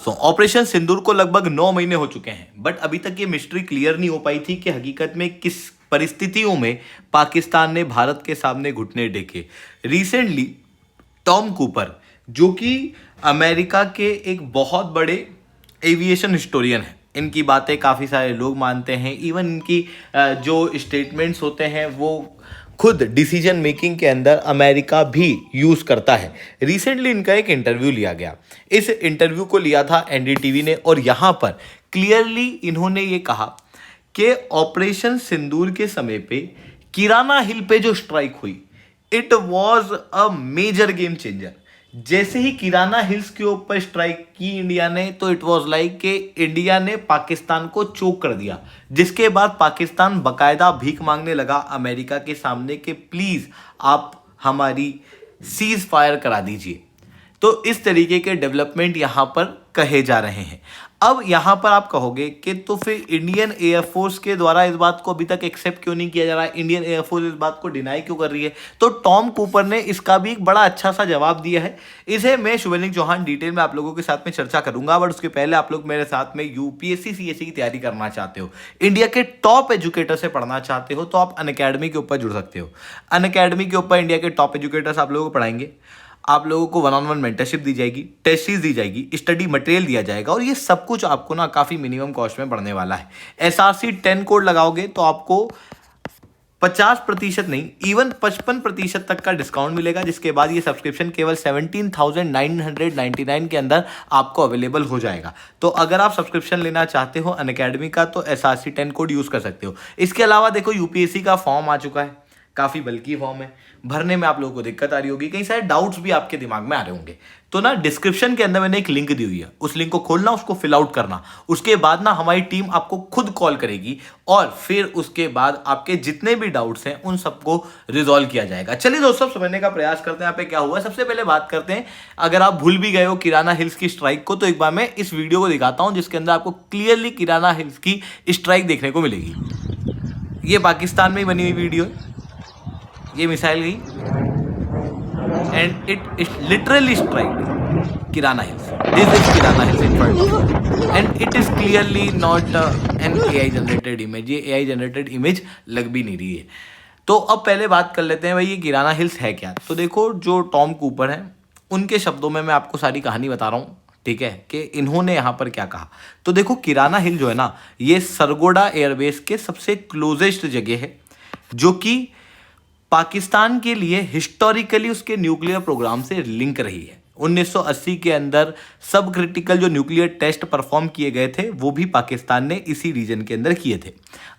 Operation सिंदूर को लगभग 9 महीने हो चुके हैं, बट अभी तक ये मिस्ट्री क्लियर नहीं हो पाई थी कि हकीकत में किस परिस्थितियों में पाकिस्तान ने भारत के सामने घुटने टेके। रिसेंटली टॉम कूपर, जो कि अमेरिका के एक बहुत बड़े एविएशन हिस्टोरियन हैं, इनकी बातें काफ़ी सारे लोग मानते हैं। इवन इनकी जो स्टेटमेंट्स होते हैं वो खुद डिसीजन मेकिंग के अंदर अमेरिका भी यूज़ करता है। रिसेंटली इनका एक इंटरव्यू लिया गया। इस इंटरव्यू को लिया था एनडीटीवी ने, और यहाँ पर क्लियरली इन्होंने ये कहा कि ऑपरेशन सिंदूर के समय पे किराना हिल पे जो स्ट्राइक हुई, it was a major game changer. जैसे ही किराना हिल्स के ऊपर स्ट्राइक की इंडिया ने, तो इट वाज लाइक कि इंडिया ने पाकिस्तान को चोक कर दिया, जिसके बाद पाकिस्तान बकायदा भीख मांगने लगा अमेरिका के सामने कि प्लीज आप हमारी सीज फायर करा दीजिए। तो इस तरीके के डेवलपमेंट यहाँ पर कहे जा रहे हैं। अब यहाँ पर आप कहोगे कि तो फिर इंडियन एयरफोर्स के द्वारा इस बात को अभी तक एक्सेप्ट क्यों नहीं किया जा रहा है, इंडियन एयरफोर्स इस बात को डिनाई क्यों कर रही है? तो टॉम कूपर ने इसका भी एक बड़ा अच्छा सा जवाब दिया है। इसे मैं शुभलिंग चौहान डिटेल में आप लोगों के साथ में चर्चा करूंगा, बट उसके पहले आप लोग मेरे साथ में यूपीएससी सीएससी की तैयारी करना चाहते हो, इंडिया के टॉप एजुकेटर से पढ़ना चाहते हो, तो आप अनअकैडमी के ऊपर जुड़ सकते हो। अनअकैडमी के ऊपर इंडिया के टॉप एजुकेटर्स आप लोगों को पढ़ाएंगे। आप लोगों को 1-on-1 मेंटरशिप दी जाएगी, टेस्ट सीरीज दी जाएगी, स्टडी मटेरियल दिया जाएगा, और ये सब कुछ आपको ना काफ़ी मिनिमम कॉस्ट में पड़ने वाला है। एसआरसी 10 कोड लगाओगे तो आपको 50% नहीं, इवन 55% तक का डिस्काउंट मिलेगा, जिसके बाद ये सब्सक्रिप्शन केवल 17,999 के अंदर आपको अवेलेबल हो जाएगा। तो अगर आप सब्सक्रिप्शन लेना चाहते हो अनअकैडमी का, तो एसआरसी 10 कोड यूज़ कर सकते हो। इसके अलावा देखो, यूपीएससी का फॉर्म आ चुका है, काफ़ी बल्कि फॉर्म है, भरने में आप लोगों को दिक्कत आ रही होगी, कई सारे डाउट्स भी आपके दिमाग में आ रहे होंगे। तो ना डिस्क्रिप्शन के अंदर मैंने एक लिंक दी हुई है, उस लिंक को खोलना, उसको फिल आउट करना, उसके बाद ना हमारी टीम आपको खुद कॉल करेगी, और फिर उसके बाद आपके जितने भी डाउट्स हैं उन सबको रिजॉल्व किया जाएगा। चलिए दोस्तों, समझने का प्रयास करते हैं यहाँ पे क्या हुआ। सबसे पहले बात करते हैं, अगर आप भूल भी गए हो किराना हिल्स की स्ट्राइक को, तो एक बार मैं इस वीडियो को दिखाता हूँ, जिसके अंदर आपको क्लियरली किराना हिल्स की स्ट्राइक देखने को मिलेगी। ये पाकिस्तान में ही बनी हुई वीडियो है। ये मिसाइल गई and it literally strike kirana hills. This is kirana hills in front, and it is clearly not an AI generated image. ये एआई जनरेटेड इमेज लग भी नहीं रही है। तो अब पहले बात कर लेते हैं भाई, ये किराना हिल्स है क्या। तो देखो, जो टॉम कूपर हैं उनके शब्दों में मैं आपको सारी कहानी बता रहा हूँ, ठीक है, कि इन्होंने यहाँ पर क्या कहा। तो देखो, किराना हिल जो है ना, ये सरगोडा एयरबेस के सबसे क्लोजेस्ट जगह है, जो कि पाकिस्तान के लिए हिस्टोरिकली उसके न्यूक्लियर प्रोग्राम से लिंक रही है। 1980 के अंदर सब क्रिटिकल जो न्यूक्लियर टेस्ट परफॉर्म किए गए थे, वो भी पाकिस्तान ने इसी रीजन के अंदर किए थे।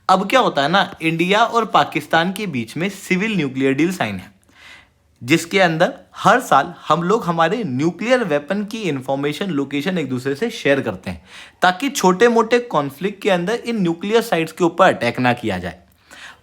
अब क्या होता है ना, इंडिया और पाकिस्तान के बीच में सिविल न्यूक्लियर डील साइन है, जिसके अंदर हर साल हम लोग हमारे न्यूक्लियर वेपन की इंफॉर्मेशन लोकेशन एक दूसरे से शेयर करते हैं, ताकि छोटे मोटे कॉन्फ्लिक्ट के अंदर इन न्यूक्लियर साइट्स के ऊपर अटैक ना किया जाए।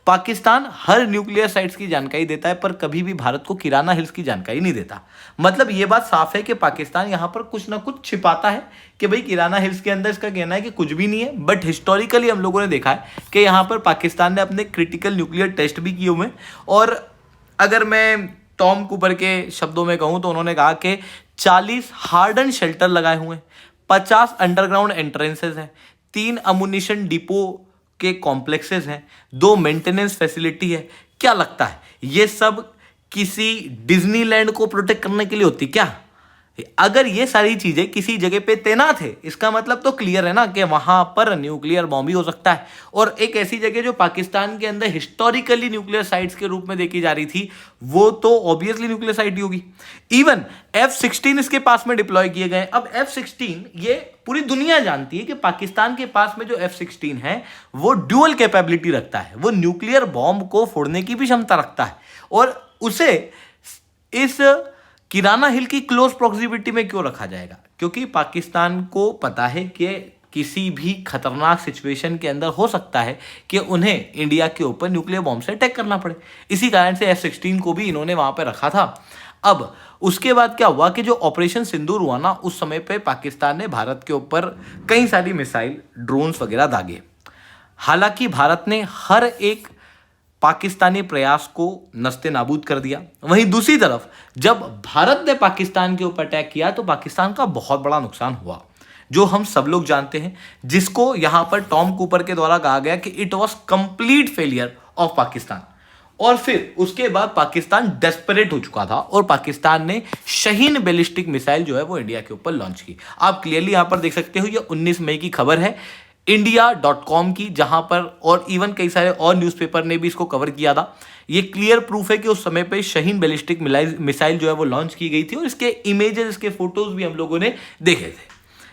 पाकिस्तान हर न्यूक्लियर साइट्स की जानकारी देता है, पर कभी भी भारत को किराना हिल्स की जानकारी नहीं देता। मतलब ये बात साफ है कि पाकिस्तान यहाँ पर कुछ ना कुछ छिपाता है कि भाई किराना हिल्स के अंदर इसका कहना है कि कुछ भी नहीं है, बट हिस्टोरिकली हम लोगों ने देखा है कि यहाँ पर पाकिस्तान ने अपने क्रिटिकल न्यूक्लियर टेस्ट भी किए हुए हैं। और अगर मैं टॉम कूपर के शब्दों में कहूँ तो उन्होंने कहा कि 40 हार्डन शेल्टर लगाए हुए हैं, 50 अंडरग्राउंड एंट्रेंसेज हैं, 3 अमुनिशन डिपो के कॉम्प्लेक्सेस हैं, 2 मेंटेनेंस फैसिलिटी है। क्या लगता है ये सब किसी डिज्नीलैंड को प्रोटेक्ट करने के लिए होती क्या? अगर ये सारी चीजें किसी जगह पे तैनात है, इसका मतलब तो क्लियर है ना कि वहां पर न्यूक्लियर बॉम्ब भी हो सकता है। और एक ऐसी जगह जो पाकिस्तान के अंदर हिस्टोरिकली न्यूक्लियर साइट्स के रूप में देखी जा रही थी, वो तो ऑब्वियसली न्यूक्लियर साइट ही होगी। इवन F-16 इसके पास में डिप्लॉय किए गए। अब F-16, ये पूरी दुनिया जानती है कि पाकिस्तान के पास में जो F-16 है वो ड्यूअल कैपेबिलिटी रखता है, वो न्यूक्लियर बॉम्ब को फोड़ने की भी क्षमता रखता है। और उसे इस किराना हिल की क्लोज प्रॉक्सिमिटी में क्यों रखा जाएगा? क्योंकि पाकिस्तान को पता है कि किसी भी खतरनाक सिचुएशन के अंदर हो सकता है कि उन्हें इंडिया के ऊपर न्यूक्लियर बॉम्ब से अटैक करना पड़े। इसी कारण से F-16 को भी इन्होंने वहां पर रखा था। अब उसके बाद क्या हुआ कि जो ऑपरेशन सिंदूर हुआ ना, उस समय पे पाकिस्तान ने भारत के ऊपर कई सारी मिसाइल, ड्रोन्स वगैरह दागे। हालांकि भारत ने हर एक पाकिस्तानी प्रयास को नस्ते नाबूद कर दिया। वहीं दूसरी तरफ जब भारत ने पाकिस्तान के ऊपर अटैक किया तो पाकिस्तान का बहुत बड़ा नुकसान हुआ। जो हम सब लोग जानते हैं, जिसको यहां पर टॉम कूपर के द्वारा कहा गया कि it was complete failure of Pakistan. और फिर उसके बाद पाकिस्तान डेस्परेट हो चुका था और पाकिस्तान ने शाहीन बैलिस्टिक मिसाइल जो है वो इंडिया के ऊपर लॉन्च की। आप क्लियरली यहां पर देख सकते हो, ये 19 मई की खबर है India.com की, जहां पर और इवन कई सारे और न्यूज़पेपर ने भी इसको कवर किया था। ये क्लियर प्रूफ है कि उस समय पे शाहीन बैलिस्टिक मिसाइल जो है वो लॉन्च की गई थी और इसके इमेजेस, इसके फोटोज भी हम लोगों ने देखे थे,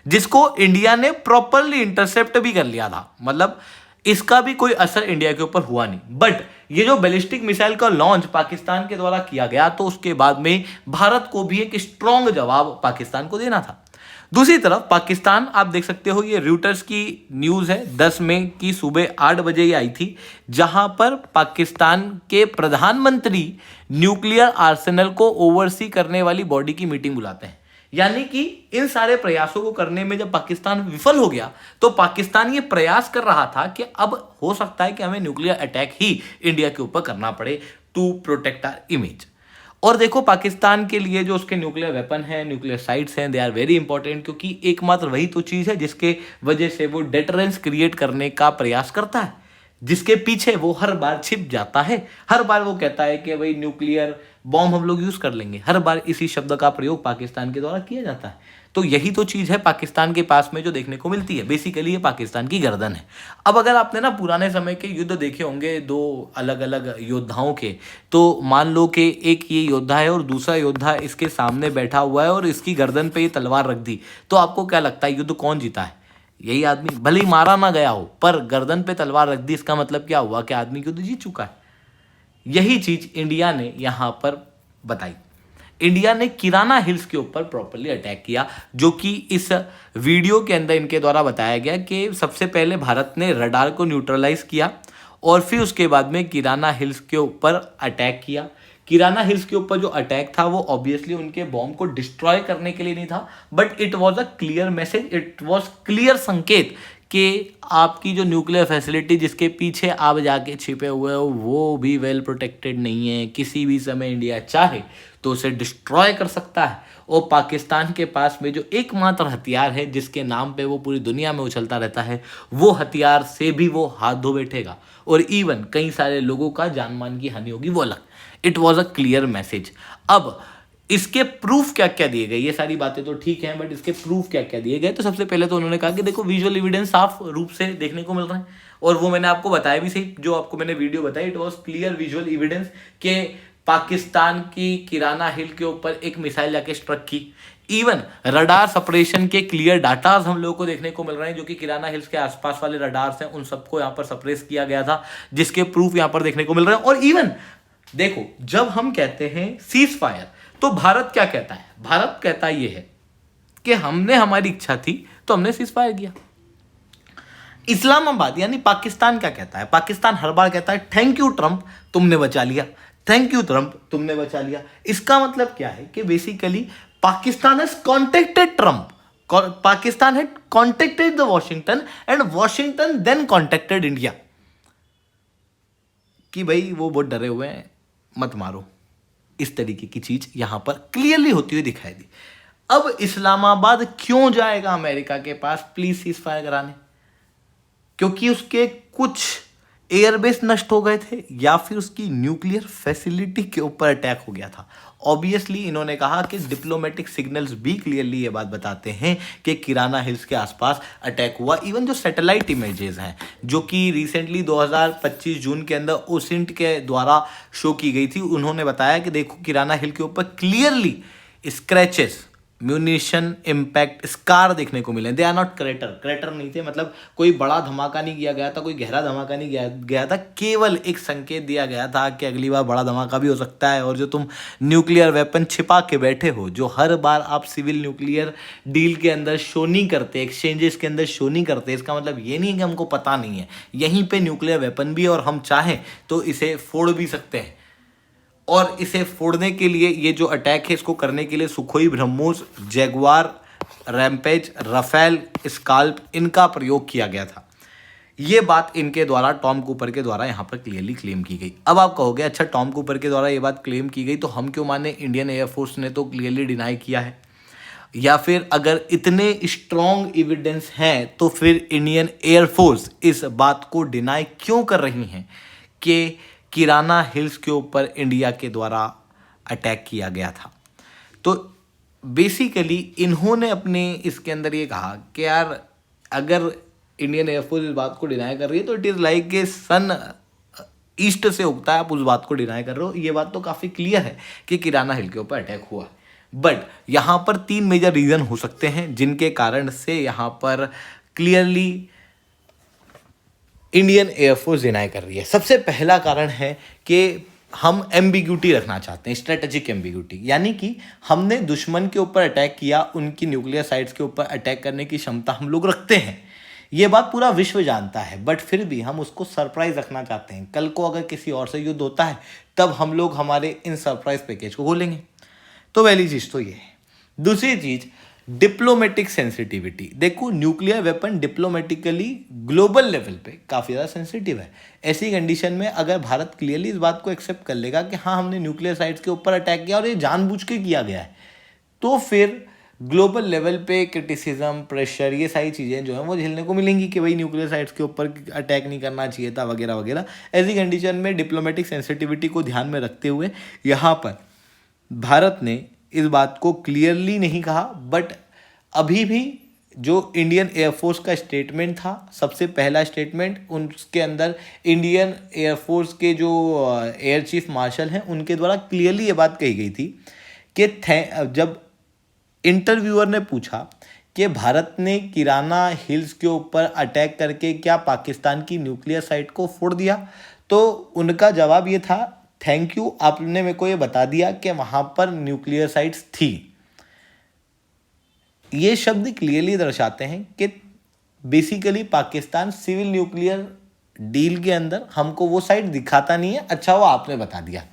जिसको इंडिया ने प्रॉपरली इंटरसेप्ट भी कर लिया था। मतलब इसका भी कोई असर इंडिया के ऊपर हुआ नहीं। बट ये जो बैलिस्टिक मिसाइल का लॉन्च पाकिस्तान के द्वारा किया गया, तो उसके बाद में भारत को भी एक स्ट्रॉन्ग जवाब पाकिस्तान को देना था। दूसरी तरफ पाकिस्तान, आप देख सकते हो, ये रूटर्स की न्यूज़ है, 10 मई की सुबह 8 बजे ये आई थी, जहां पर पाकिस्तान के प्रधानमंत्री न्यूक्लियर आर्सेनल को ओवरसी करने वाली बॉडी की मीटिंग बुलाते हैं। यानी कि इन सारे प्रयासों को करने में जब पाकिस्तान विफल हो गया, तो पाकिस्तान ये प्रयास कर रहा था कि अब हो सकता है कि हमें न्यूक्लियर अटैक ही इंडिया के ऊपर करना पड़े टू प्रोटेक्ट आवर इमेज। और देखो, पाकिस्तान के लिए जो उसके न्यूक्लियर वेपन है, न्यूक्लियर साइट्स हैं, दे आर वेरी इंपॉर्टेंट, क्योंकि एकमात्र वही तो चीज़ है जिसके वजह से वो डेटरेंस क्रिएट करने का प्रयास करता है, जिसके पीछे वो हर बार छिप जाता है। हर बार वो कहता है कि भाई न्यूक्लियर बॉम्ब हम लोग यूज़ कर लेंगे। हर बार इसी शब्द का प्रयोग पाकिस्तान के द्वारा किया जाता है। तो यही तो चीज़ है पाकिस्तान के पास में जो देखने को मिलती है। बेसिकली ये पाकिस्तान की गर्दन है। अब अगर आपने ना पुराने समय के युद्ध देखे होंगे दो अलग अलग योद्धाओं के, तो मान लो कि एक ये योद्धा है और दूसरा योद्धा इसके सामने बैठा हुआ है और इसकी गर्दन पे ये तलवार रख दी, तो आपको क्या लगता है युद्ध कौन जीता है? यही आदमी। भले ही मारा ना गया हो, पर गर्दन पे तलवार रख दी, इसका मतलब क्या हुआ कि आदमी युद्ध जीत चुका है। यही चीज इंडिया ने यहां पर बताई। इंडिया ने किराना हिल्स के ऊपर प्रॉपर्ली अटैक किया, जो कि इस वीडियो के अंदर इनके द्वारा बताया गया कि सबसे पहले भारत ने रडार को न्यूट्रलाइज किया और फिर उसके बाद में किराना हिल्स के ऊपर अटैक किया। किराना हिल्स के ऊपर जो अटैक था वो ऑब्वियसली उनके बॉम्ब को डिस्ट्रॉय करने के लिए नहीं था, but it was a clear message, it was clear संकेत कि आपकी जो न्यूक्लियर फैसिलिटी जिसके पीछे आप जाके छिपे हुए हो वो भी वेल प्रोटेक्टेड नहीं है। किसी भी समय इंडिया चाहे तो उसे डिस्ट्रॉय कर सकता है। और पाकिस्तान के पास में जो एकमात्र हथियार है जिसके नाम पे वो पूरी दुनिया में उछलता रहता है, वो हथियार से भी वो हाथ धो बैठेगा और इवन कई सारे लोगों का जान मान की हानि होगी, वो अलग। It was a clear message. अब इसके प्रूफ क्या क्या दिए गए, ये सारी बातें तो ठीक हैं, बट इसके प्रूफ क्या क्या दिए गए, तो सबसे पहले तो उन्होंने कहा कि देखो विजुअल एविडेंस साफ रूप से देखने को मिल रहा है, और वो मैंने आपको बताया भी सही, जो आपको मैंने वीडियो बताई, it was clear visual evidence के पाकिस्तान की किराना हिल के ऊपर एक मिसाइल जाके स्ट्रक की। इवन रडार सपरेशन के क्लियर डाटाज हम लोगों को देखने को मिल रहे हैं, जो कि किराना हिल्स के आसपास वाले रडार्स हैं उन सबको यहाँ पर सप्रेस किया गया था, जिसके प्रूफ यहाँ पर देखने को मिल रहे हैं। और इवन देखो, जब हम कहते हैं सीज फायर, तो भारत क्या कहता है? भारत कहता ये है कि हमने, हमारी इच्छा थी तो हमने सीज फायर किया। इस्लामाबाद यानी पाकिस्तान क्या कहता है? पाकिस्तान हर बार कहता है थैंक यू ट्रंप, तुमने बचा लिया, थैंक यू ट्रंप, तुमने बचा लिया। इसका मतलब क्या है कि basically Pakistan has contacted Trump, Pakistan had contacted the Washington and Washington then contacted India कि भाई वो बहुत डरे हुए हैं, मत मारो। इस तरीके की चीज यहां पर क्लियरली होती हुई दिखाई दी। अब इस्लामाबाद क्यों जाएगा अमेरिका के पास प्लीज सीज फायर कराने? क्योंकि उसके कुछ एयरबेस नष्ट हो गए थे या फिर उसकी न्यूक्लियर फैसिलिटी के ऊपर अटैक हो गया था। ऑब्वियसली इन्होंने कहा कि डिप्लोमेटिक सिग्नल्स भी क्लियरली ये बात बताते हैं कि किराना हिल्स के आसपास अटैक हुआ। इवन जो सैटेलाइट इमेजेस हैं जो कि रिसेंटली 2025 जून के अंदर ओसिंट के द्वारा शो की गई थी, उन्होंने बताया कि देखो किराना हिल के ऊपर clearly scratches, munition impact scar देखने को मिले। दे आर नॉट क्रेटर नहीं थे, मतलब कोई बड़ा धमाका नहीं किया गया था, कोई गहरा धमाका नहीं गया था, केवल एक संकेत दिया गया था कि अगली बार बड़ा धमाका भी हो सकता है। और जो तुम न्यूक्लियर वेपन छिपा के बैठे हो, जो हर बार आप सिविल न्यूक्लियर डील के अंदर शो नहीं करते, एक्सचेंजेस के अंदर शो नहीं करते, इसका मतलब ये नहीं है कि हमको पता नहीं है। यहीं पे न्यूक्लियर वेपन भी है और हम चाहें तो इसे फोड़ भी सकते हैं। और इसे फोड़ने के लिए, ये जो अटैक है इसको करने के लिए Sukhoi, BrahMos, Jaguar, Rampage, Rafale, SCALP, इनका प्रयोग किया गया था। ये बात इनके द्वारा, टॉम कूपर के द्वारा यहाँ पर क्लियरली क्लेम की गई। अब आप कहोगे अच्छा टॉम कूपर के द्वारा ये बात क्लेम की गई तो हम क्यों माने? इंडियन एयरफोर्स ने तो क्लियरली डिनाई किया है। या फिर अगर इतने स्ट्रॉन्ग एविडेंस हैं तो फिर इंडियन एयरफोर्स इस बात को डिनाई क्यों कर रही हैं कि किराना हिल्स के ऊपर इंडिया के द्वारा अटैक किया गया था। तो बेसिकली इन्होंने अपने इसके अंदर ये कहा कि यार अगर इंडियन एयरफोर्स इस बात को डिनाई कर रही है तो it is like a sun east से उगता है, आप उस बात को डिनाई कर रहे हो। ये बात तो काफ़ी क्लियर है कि किराना हिल के ऊपर अटैक हुआ है। बट यहाँ पर 3 मेजर रीज़न हो सकते हैं जिनके कारण से यहाँ पर क्लियरली इंडियन एयरफोर्स डिनाई कर रही है। सबसे पहला कारण है कि हम एम्बिग्यूटी रखना चाहते हैं, स्ट्रेटेजिक एम्बिग्यूटी, यानी कि हमने दुश्मन के ऊपर अटैक किया, उनकी न्यूक्लियर साइट्स के ऊपर अटैक करने की क्षमता हम लोग रखते हैं, ये बात पूरा विश्व जानता है, बट फिर भी हम उसको सरप्राइज रखना चाहते हैं। कल को अगर किसी और से युद्ध होता है तब हम लोग हमारे इन सरप्राइज पैकेज को खोलेंगे। तो पहली चीज़ तो ये है। दूसरी चीज़ डिप्लोमेटिक सेंसिटिविटी। देखो nuclear weapon diplomatically global level पे काफ़ी ज़्यादा सेंसिटिव है। ऐसी कंडीशन में अगर भारत क्लियरली इस बात को एक्सेप्ट कर लेगा कि हाँ हमने न्यूक्लियर साइट्स के ऊपर अटैक किया और ये जानबूझ के किया गया है, तो फिर ग्लोबल लेवल पे क्रिटिसिज्म, प्रेशर, ये सारी चीज़ें जो हैं वो झेलने को मिलेंगी कि भाई न्यूक्लियर साइट्स के ऊपर अटैक नहीं करना चाहिए था वगैरह वगैरह। ऐसी कंडीशन में डिप्लोमेटिक सेंसिटिविटी को ध्यान में रखते हुए यहाँ पर भारत ने इस बात को क्लियरली नहीं कहा, बट अभी भी जो इंडियन एयरफोर्स का स्टेटमेंट था, सबसे पहला स्टेटमेंट, उसके अंदर इंडियन एयरफोर्स के जो एयर चीफ मार्शल हैं उनके द्वारा क्लियरली ये बात कही गई थी कि जब इंटरव्यूअर ने पूछा कि भारत ने किराना हिल्स के ऊपर अटैक करके क्या पाकिस्तान की न्यूक्लियर साइट को फोड़ दिया, तो उनका जवाब ये था, थैंक यू, आपने मेरे को ये बता दिया कि वहाँ पर न्यूक्लियर साइट्स थी। ये शब्द क्लियरली दर्शाते हैं कि basically Pakistan civil nuclear deal के अंदर हमको वो साइट दिखाता नहीं है, अच्छा वो आपने बता दिया।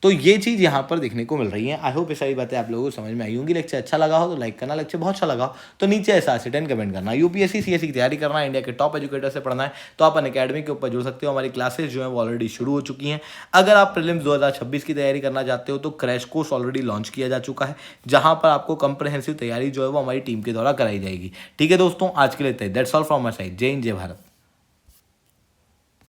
तो ये चीज़ यहाँ पर देखने को मिल रही है। आई होप ये सारी बातें आप लोगों को समझ में आई होंगी। लेक्चर अच्छा लगा हो तो लाइक करना, लेक्चर बहुत अच्छा लगा हो तो नीचे SRC10 कमेंट करना। यूपीएससी सीएससी की तैयारी करना है, इंडिया के टॉप एजुकेटर से पढ़ना है तो आप अनअकैडमी के ऊपर जुड़ सकते हो। हमारी क्लासेस जो है वो ऑलरेडी शुरू हो चुकी हैं। अगर आप प्रीलिम्स 2026 की तैयारी करना चाहते हो तो क्रैश कोर्स ऑलरेडी लॉन्च किया जा चुका है, जहाँ पर आपको कंप्रहेंसिव तैयारी जो है वो हमारी टीम के द्वारा कराई जाएगी। ठीक है दोस्तों, आज के लिए that's all from my side. जय हिंद, जय भारत।